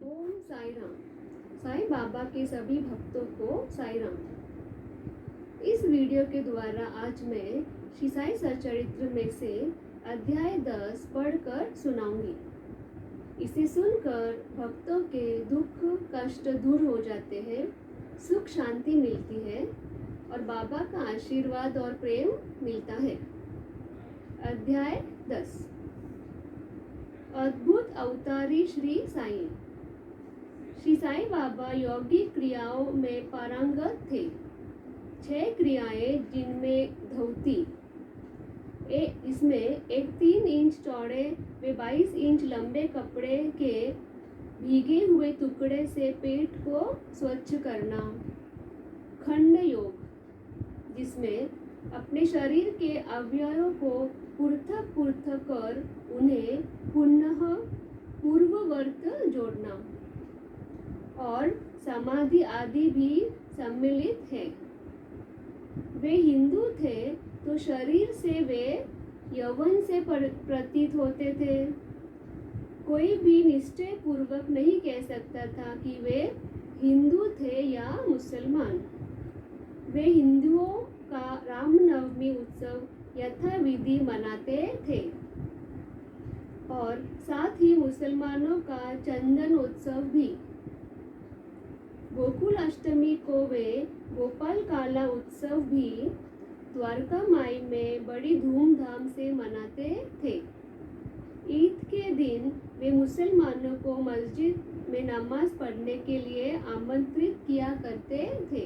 ओम साई राम। साईं बाबा के सभी भक्तों को साई राम। इस वीडियो के द्वारा आज मैं श्री साई सच्चरित्र में से अध्याय 10 पढ़कर सुनाऊंगी। इसे सुनकर भक्तों के दुख कष्ट दूर हो जाते हैं, सुख शांति मिलती है और बाबा का आशीर्वाद और प्रेम मिलता है। अध्याय 10। अद्भुत अवतारी श्री साईं। श्री साईं बाबा यौगिक क्रियाओं में पारंगत थे। 6 क्रियाएं जिनमें धोती इसमें एक 3 इंच चौड़े व 22 इंच लंबे कपड़े के भीगे हुए टुकड़े से पेट को स्वच्छ करना, खंड योग जिसमें अपने शरीर के अवयवों को पृथक पृथक कर उन्हें पुनः पूर्ववत जोड़ना, और समाधि आदि भी सम्मिलित है। वे हिंदू थे तो शरीर से वे यौवन से प्रतीत होते थे। कोई भी निश्चय पूर्वक नहीं कह सकता था कि वे हिंदू थे या मुसलमान। वे हिंदुओं का रामनवमी उत्सव यथाविधि मनाते थे और साथ ही मुसलमानों का चंदन उत्सव भी। गोकुल अष्टमी को वे गोपाल काला उत्सव भी द्वारका माई में बड़ी धूमधाम से मनाते थे। ईद के दिन वे मुसलमानों को मस्जिद में नमाज पढ़ने के लिए आमंत्रित किया करते थे।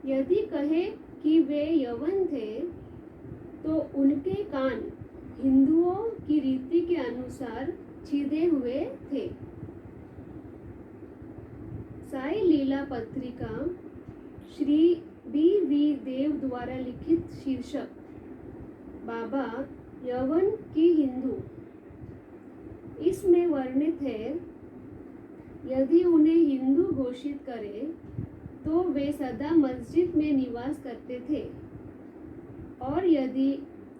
यदि कहे कि वे यवन थे तो उनके कान हिंदुओं की रीति के अनुसार छिदे हुए थे। साई लीला पत्रिका श्री B.V. देव द्वारा लिखित शीर्षक बाबा यवन की हिंदू। इसमें वर्णित है, यदि उन्हें हिंदू घोषित करे तो वे सदा मस्जिद में निवास करते थे, और यदि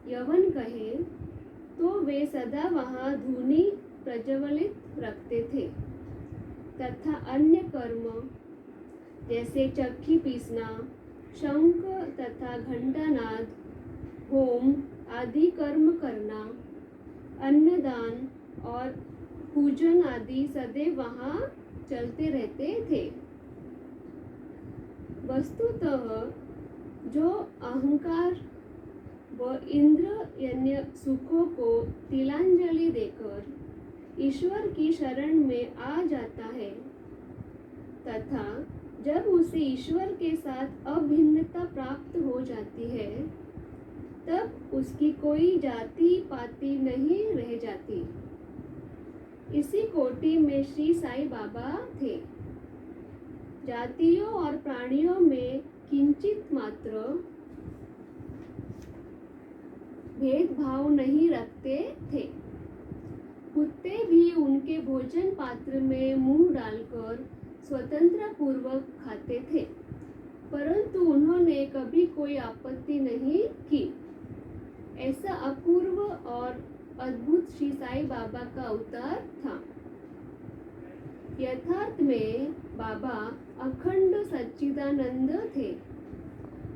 यवन कहे तो वे सदा वहाँ धूनी प्रज्वलित रखते थे तथा अन्य कर्म जैसे चक्की पीसना, शंख तथा घंटानाद, होम आदि कर्म करना, अन्नदान और पूजन आदि सदैव वहाँ चलते रहते थे। वस्तुतः जो अहंकार व इंद्रिय सुखों को तिलांजलि देकर ईश्वर की शरण में आ जाता है तथा जब उसे ईश्वर के साथ अभिन्नता प्राप्त हो जाती है, तब उसकी कोई जाति पाति नहीं रह जाती। इसी कोटि में श्री साई बाबा थे। जातियों और प्राणियों में किंचित मात्र भेदभाव नहीं रखते थे। कुत्ते भी उनके भोजन पात्र में मुंह डालकर स्वतंत्र पूर्वक खाते थे, परंतु उन्होंने कभी कोई आपत्ति नहीं की। ऐसा अपूर्व और अद्भुत श्री साई बाबा का अवतार था। यथार्थ में बाबा अखंड सच्चिदानंद थे।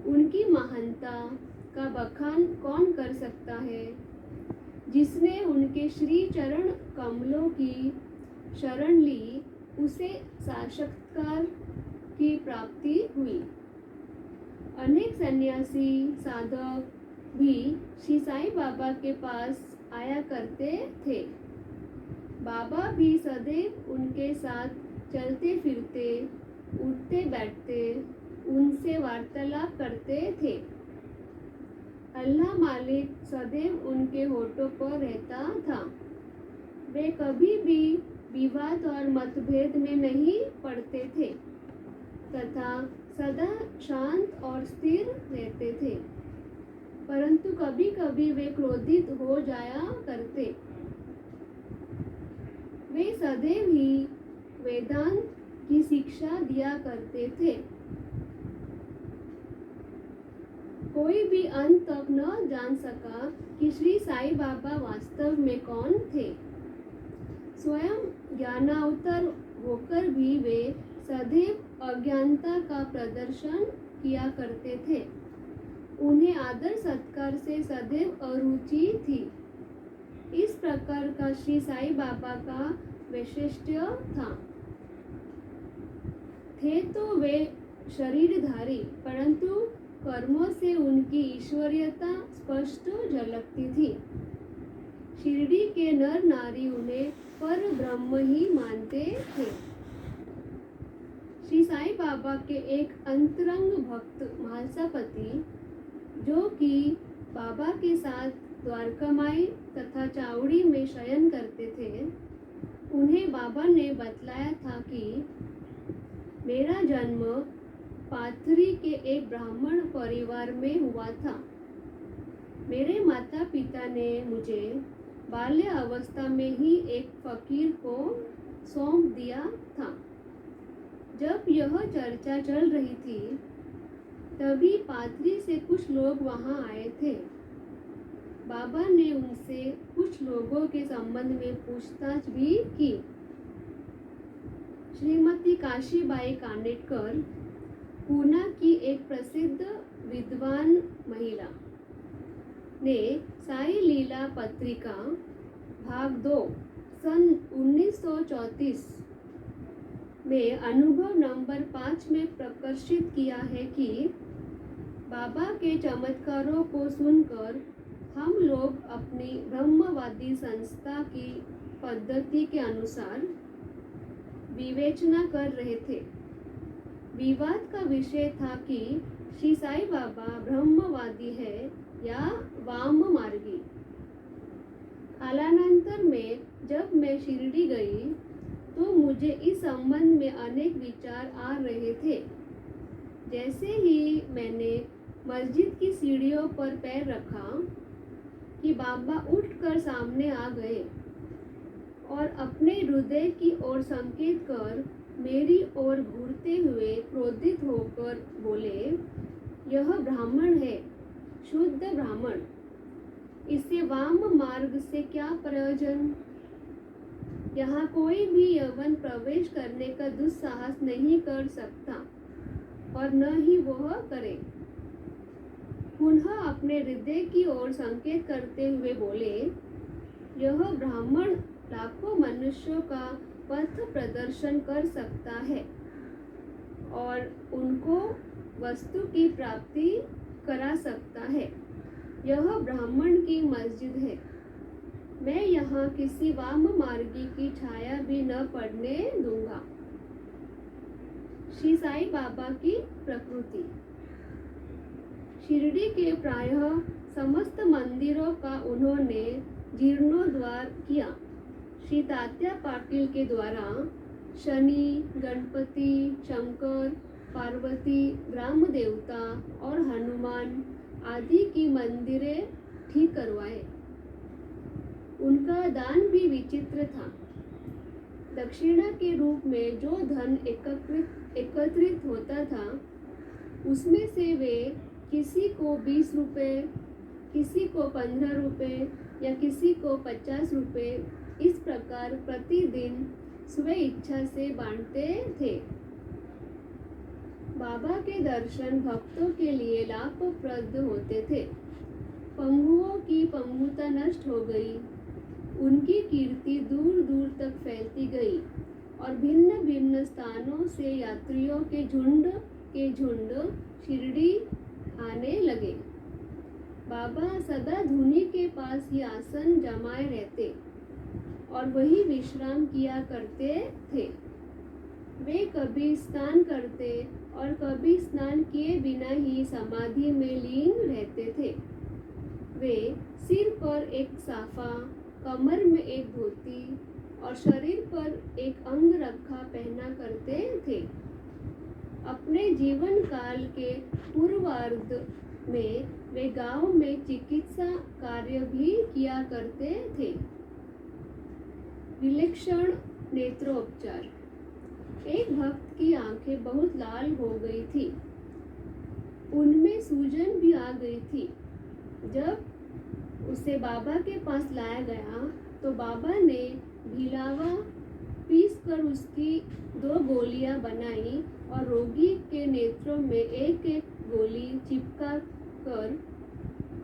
उनकी महानता का बखान कौन कर सकता है? जिसने उनके श्री चरण कमलों की शरण ली, उसे साक्षात्कार की प्राप्ति हुई। अनेक सन्यासी साधक भी श्री साई बाबा के पास आया करते थे। बाबा भी सदैव उनके साथ चलते फिरते, उठते बैठते, उनसे वार्तालाप करते थे। अल्लाह मालिक सदैव उनके होठों पर रहता था। वे कभी भी विवाद और मतभेद में नहीं पड़ते थे तथा सदा शांत और स्थिर रहते थे, परंतु कभी कभी वे क्रोधित हो जाया करते। वे सदैव ही वेदांत की शिक्षा दिया करते थे। कोई भी अंत तक न जान सका कि श्री साई बाबा वास्तव में कौन थे। स्वयं ज्ञानावतार होकर भी वे सदैव अज्ञानता का प्रदर्शन किया करते थे। उन्हें आदर सत्कार से सदैव अरुचि थी। इस प्रकार का श्री साईं बाबा का वैशिष्ट्य था। थे तो वे शरीरधारी, परंतु कर्मों से उनकी ईश्वरीयता स्पष्ट झलकती थी। शिरडी के नर नारी उन्हें पर ब्रह्म ही मानते थे। श्री साईं बाबा के एक अंतरंग भक्त म्हालसापति, जो कि बाबा के साथ द्वारकामाई तथा चावड़ी में शयन करते थे, उन्हें बाबा ने बतलाया था कि मेरा जन्म पाथरी के एक ब्राह्मण परिवार में हुआ था। मेरे माता पिता ने मुझे बाल्य अवस्था में ही एक फकीर को सौंप दिया था। जब यह चर्चा चल रही थी, तभी पाथरी से कुछ लोग वहां आए थे। बाबा ने उनसे कुछ लोगों के संबंध में पूछताछ भी की। श्रीमती काशीबाई कानेटकर, पूना की एक प्रसिद्ध विद्वान महिला, ने साई लीला पत्रिका भाग 2 सन 1934 में अनुभव नंबर 5 में प्रकाशित किया है कि बाबा के चमत्कारों को सुनकर हम लोग अपनी ब्रह्मवादी संस्था की पद्धति के अनुसार विवेचना कर रहे थे। विवाद का विषय था कि श्री साईं बाबा ब्रह्मवादी है या वाम मार्गी। कालांतर में जब मैं शिरडी गई तो मुझे इस संबंध में अनेक विचार आ रहे थे। जैसे ही मैंने मस्जिद की सीढ़ियों पर पैर रखा कि बाबा उठकर सामने आ गए और अपने हृदय की ओर संकेत कर मेरी ओर घूरते हुए क्रोधित होकर बोले, यह ब्राह्मण है, शुद्ध ब्राह्मण, इससे वाम मार्ग से क्या प्रयोजन? यहाँ कोई भी यवन प्रवेश करने का दुस्साहस नहीं कर सकता और न ही वह करे। पुनः अपने हृदय की ओर संकेत करते हुए बोले, यह ब्राह्मण लाखों मनुष्यों का पथ प्रदर्शन कर सकता है और उनको वस्तु की प्राप्ति करा सकता है। यह ब्राह्मण की मस्जिद है। मैं यहाँ किसी वाम मार्गी की छाया भी न पड़ने दूंगा। श्री साईं बाबा की प्रकृति। शिरडी के प्रायः समस्त मंदिरों का उन्होंने जीर्णोद्धार किया। श्री तात्या पाटिल के द्वारा शनि, गणपति, शंकर, पार्वती, ग्राम देवता और हनुमान आदि की मंदिरें ठीक करवाए। उनका दान भी विचित्र था। दक्षिणा के रूप में जो धन एकत्रित होता था, उसमें से वे किसी को 20 रुपये, किसी को 15 रुपये या किसी को 50 रुपये इस प्रकार प्रतिदिन स्व इच्छा से बांटते थे। बाबा के दर्शन भक्तों के लिए लाभप्रद होते थे। पंगुओं की पंगुता नष्ट हो गई, उनकी कीर्ति दूर दूर तक फैलती गई और भिन्न भिन्न स्थानों से यात्रियों के झुंड शिरडी आने लगे। बाबा सदा धुनी के पास ही आसन जमाए रहते और वही विश्राम किया करते थे। वे कभी स्नान करते और कभी स्नान किए बिना ही समाधि में लीन रहते थे। वे सिर पर एक साफा, कमर में एक धोती और शरीर पर एक अंग रखा पहना करते थे। अपने जीवन काल के पूर्वार्ध में वे गांव में चिकित्सा कार्य भी किया करते थे। विलक्षण नेत्रोपचार। एक भक्त की आंखें बहुत लाल हो गई थी, उनमें सूजन भी आ गई थी। जब उसे बाबा के पास लाया गया तो बाबा ने भिलावा पीस कर उसकी 2 गोलियां बनाई और रोगी के नेत्रों में एक एक गोली चिपका कर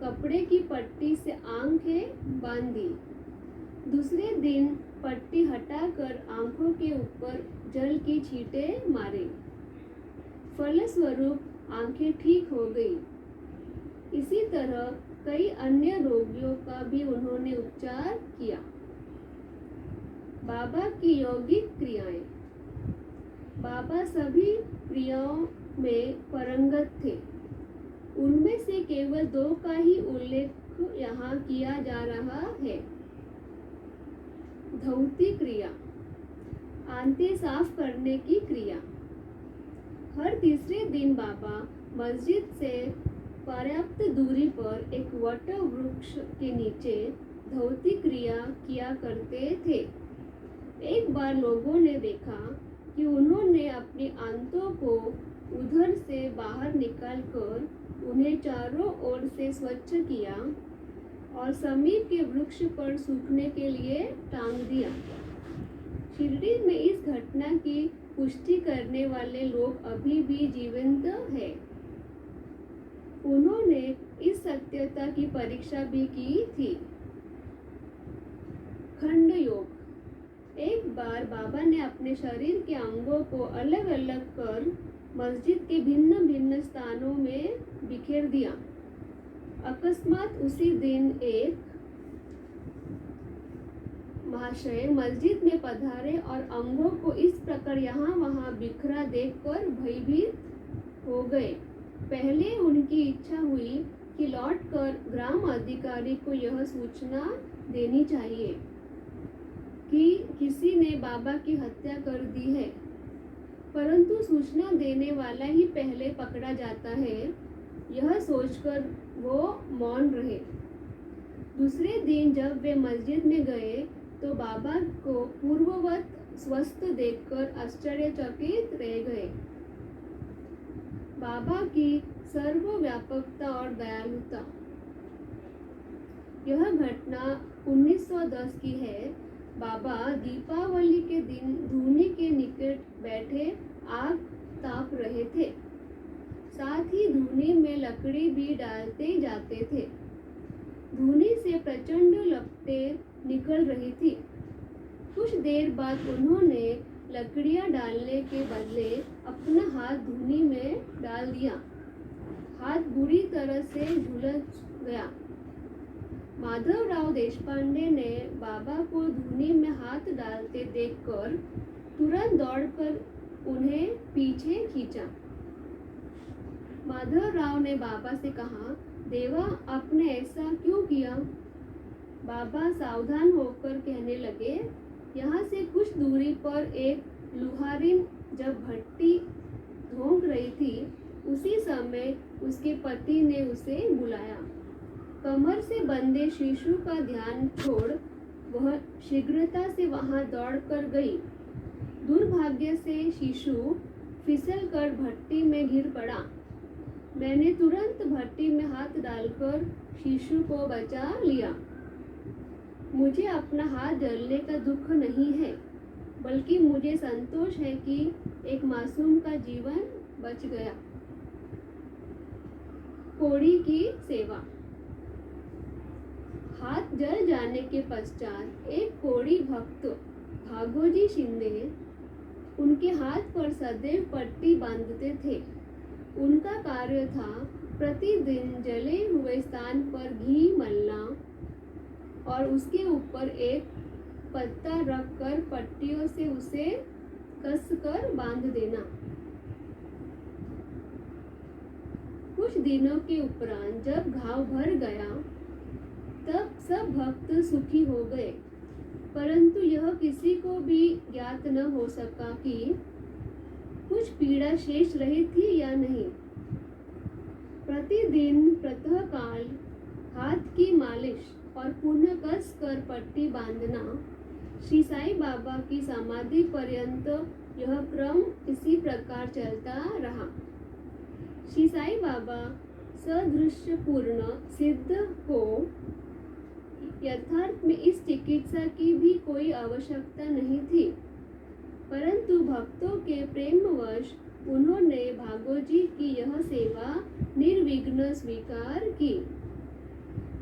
कपड़े की पट्टी से आंखें बांध दी। दूसरे दिन पट्टी हटाकर आंखों के ऊपर जल की छींटे मारे। फलस्वरूप आंखें ठीक हो गई। इसी तरह कई अन्य रोगियों का भी उन्होंने उपचार किया। बाबा की यौगिक क्रियाएं। बाबा सभी क्रियाओं में पारंगत थे। उनमें से केवल 2 का ही उल्लेख यहाँ किया जा रहा है। धौती क्रिया, आंतें साफ करने की क्रिया। हर तीसरे दिन बाबा मस्जिद से पर्याप्त दूरी पर एक वट वृक्ष के नीचे धौती क्रिया किया करते थे। एक बार लोगों ने देखा कि उन्होंने अपनी आंतों को उधर से बाहर निकालकर उन्हें चारों ओर से स्वच्छ किया और समीप के वृक्ष पर सूखने के लिए टांग दिया। शिरडी में इस घटना की पुष्टि करने वाले लोग अभी भी जीवंत हैं। उन्होंने इस सत्यता की परीक्षा भी की थी। खंड योग। एक बार बाबा ने अपने शरीर के अंगों को अलग अलग कर मस्जिद के भिन्न भिन्न स्थानों में बिखेर दिया। अकस्मात उसी दिन एक महाशय मस्जिद में पधारे और अंगों को इस प्रकार यहाँ वहाँ बिखरा देखकर भयभीत हो गए। पहले उनकी इच्छा हुई कि लौटकर ग्राम अधिकारी को यह सूचना देनी चाहिए कि किसी ने बाबा की हत्या कर दी है, परंतु सूचना देने वाला ही पहले पकड़ा जाता है, यह सोचकर वो मौन रहे। दूसरे दिन जब वे मस्जिद में गए तो बाबा को पूर्ववत स्वस्थ देखकर आश्चर्यचकित रह गए। बाबा की सर्वव्यापकता और दयालुता। यह घटना 1910 की है। बाबा दीपावली के दिन धूनी के निकट बैठे आग ताप रहे थे। साथ ही धूनी में लकड़ी भी डालते जाते थे। धूनी से प्रचंड लपटें निकल रही थी। कुछ देर बाद उन्होंने लकड़ियां डालने के बदले अपना हाथ धूनी में डाल दिया। हाथ बुरी तरह से झुलस गया। माधवराव देशपांडे ने बाबा को धूनी में हाथ डालते देखकर तुरंत दौड़कर उन्हें पीछे खींचा। माधवराव ने बाबा से कहा, देवा, आपने ऐसा क्यों किया? बाबा सावधान होकर कहने लगे, यहाँ से कुछ दूरी पर एक लुहारिन जब भट्टी धोंक रही थी, उसी समय उसके पति ने उसे बुलाया। कमर से बंधे शिशु का ध्यान छोड़ वह शीघ्रता से वहां दौड़कर गई। दुर्भाग्य से शिशु फिसलकर भट्टी में गिर पड़ा। मैंने तुरंत भट्टी में हाथ डालकर शिशु को बचा लिया। मुझे अपना हाथ जलने का दुख नहीं है, बल्कि मुझे संतोष है कि एक मासूम का जीवन बच गया। कोड़ी की सेवा। हाथ जल जाने के पश्चात एक कोड़ी भक्त भागोजी शिंदे उनके हाथ पर सदैव पट्टी बांधते थे। उनका कार्य था प्रतिदिन जले हुए स्थान पर घी मलना और उसके ऊपर एक पत्ता रखकर पट्टियों से उसे कसकर बांध देना। कुछ दिनों के उपरांत जब घाव भर गया तब सब भक्त सुखी हो गए, परंतु यह किसी को भी ज्ञात न हो सका कि कुछ पीड़ा शेष रही थी या नहीं। प्रतिदिन प्रातःकाल हाथ की मालिश और पुनः कस कर पट्टी बांधना, श्री साईं बाबा की समाधि पर्यंत यह क्रम इसी प्रकार चलता रहा। श्री साईं बाबा सदृश्य पूर्ण सिद्ध को यथार्थ में इस चिकित्सा की भी कोई आवश्यकता नहीं थी, परंतु भक्तों के प्रेमवश उन्होंने भागोजी की यह सेवा निर्विघ्न स्वीकार की।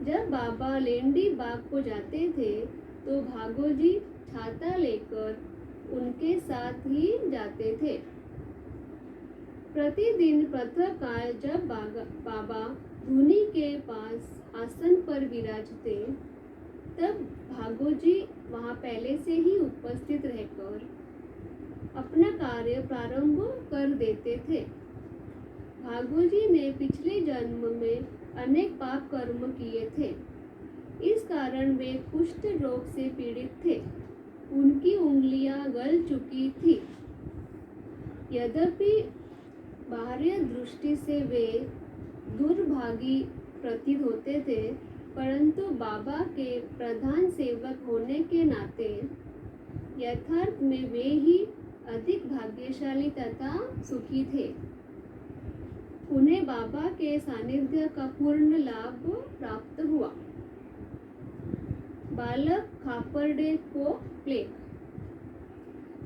जब बाबा लेंडी बाग को जाते थे तो भागोजी छाता लेकर उनके साथ ही जाते थे। प्रतिदिन प्रातःकाल जब बाबा धुनी के पास आसन पर विराजते, तब भागोजी वहां पहले से ही उपस्थित रहकर अपना कार्य प्रारंभ कर देते थे। भागोजी ने पिछले जन्म में अनेक पाप कर्म किए थे, इस कारण वे कुष्ठ रोग से पीड़ित थे। उनकी उंगलियां गल चुकी थी। यद्यपि बाह्य दृष्टि से वे दुर्भागी प्रतीत होते थे, परंतु बाबा के प्रधान सेवक होने के नाते यथार्थ में वे ही अधिक भाग्यशाली तथा सुखी थे। उन्हें बाबा के सानिध्य का पूर्ण लाभ प्राप्त हुआ। बालक खापर्डे को प्लेग।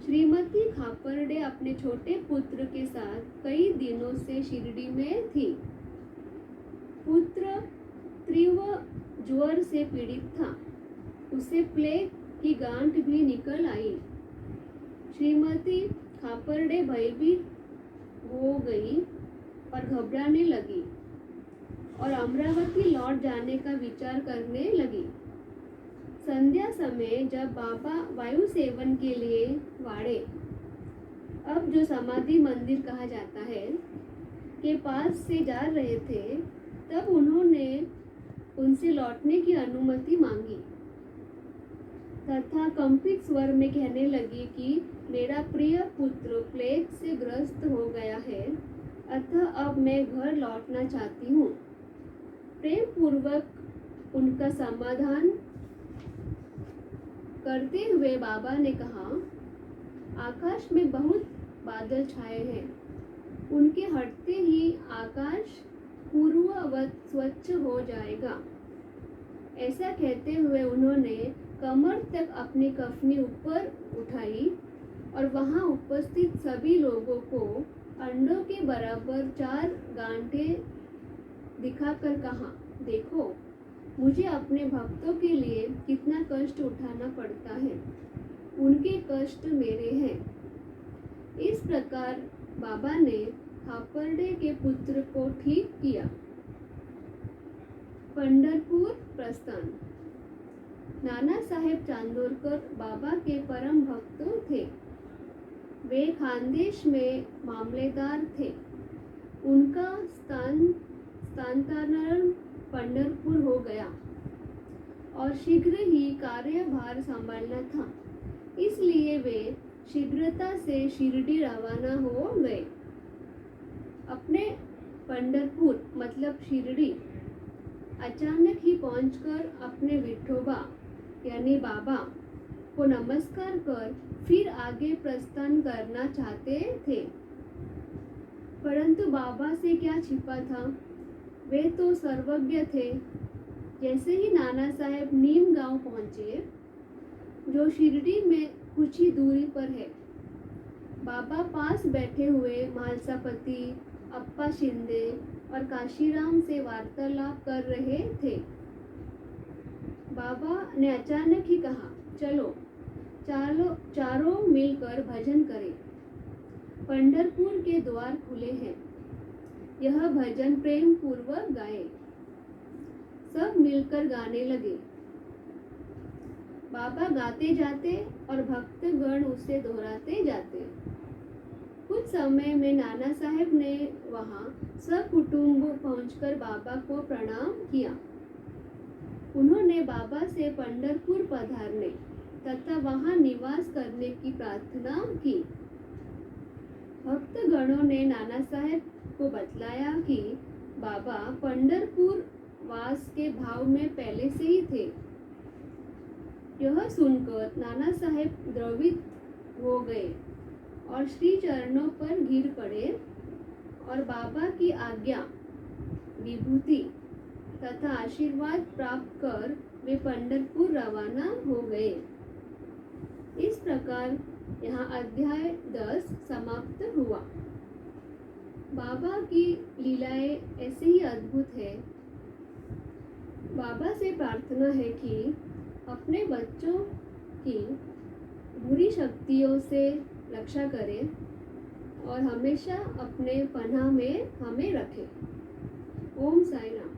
श्रीमती खापर्डे अपने छोटे पुत्र के साथ कई दिनों से शिरडी में थी। पुत्र तीव्र ज्वर से पीड़ित था। उसे प्लेग की गांठ भी निकल आई। श्रीमती खापर्डे भयभीत हो गई और घबराने लगी और अमरावती लौट जाने का विचार करने लगी। संध्या समय जब बाबा वायु सेवन के लिए वाड़े, अब जो समाधि मंदिर कहा जाता है, के पास से जा रहे थे, तब उन्होंने उनसे लौटने की अनुमति मांगी तथा कंपित स्वर में कहने लगी कि मेरा प्रिय पुत्र प्लेग से ग्रस्त हो गया है, अतः अब मैं घर लौटना चाहती हूँ। प्रेम पूर्वक उनका समाधान करते हुए बाबा ने कहा, आकाश में बहुत बादल छाए हैं। उनके हटते ही आकाश पूर्ववत स्वच्छ हो जाएगा। ऐसा कहते हुए उन्होंने कमर तक अपनी कफनी ऊपर उठाई और वहां उपस्थित सभी लोगों को अंडों के बराबर 4 गांठें दिखाकर कहा, देखो मुझे अपने भक्तों के लिए कितना कष्ट उठाना पड़ता है, उनके कष्ट मेरे हैं। इस प्रकार बाबा ने खापर्डे के पुत्र को ठीक किया। पंढरपुर प्रस्थान। नाना साहेब चांदोरकर बाबा के परम भक्त थे। वे खानदेश में मामलेदार थे। उनका स्थानांतरण पंढरपुर हो गया और शीघ्र ही कार्यभार संभालना था, इसलिए वे शीघ्रता से शिरडी रवाना हो गए। अपने पंढरपुर मतलब शिरडी अचानक ही पहुंचकर अपने विठोबा यानी बाबा को नमस्कार कर फिर आगे प्रस्थान करना चाहते थे, परंतु बाबा से क्या छिपा था, वे तो सर्वज्ञ थे। जैसे ही नाना साहेब नीम गांव पहुंचे, जो शिरडी में कुछ ही दूरी पर है, बाबा पास बैठे हुए महालसापति अप्पा शिंदे और काशीराम से वार्तालाप कर रहे थे। बाबा ने अचानक ही कहा, चलो चारों मिलकर भजन करें। पंढरपुर के द्वार खुले हैं, यह भजन प्रेम पूर्वक गाए। सब मिलकर गाने लगे। बाबा गाते जाते और भक्तगण उसे दोहराते जाते। कुछ समय में नाना साहेब ने वहां सब कुटुंब पहुंचकर बाबा को प्रणाम किया। उन्होंने बाबा से पंढरपुर पधारने तथा वहां निवास करने की प्रार्थना की। भक्तगणों ने नाना साहेब को बतलाया कि बाबा पंढरपुर वास के भाव में पहले से ही थे। यह सुनकर नाना साहेब द्रवित हो गए और श्री चरणों पर गिर पड़े और बाबा की आज्ञा, विभूति तथा आशीर्वाद प्राप्त कर वे पंढरपुर रवाना हो गए। इस प्रकार यहाँ अध्याय 10 समाप्त हुआ। बाबा की लीलाएं ऐसे ही अद्भुत है। बाबा से प्रार्थना है कि अपने बच्चों की बुरी शक्तियों से रक्षा करें और हमेशा अपने पनाह में हमें रखें। ओम साई राम।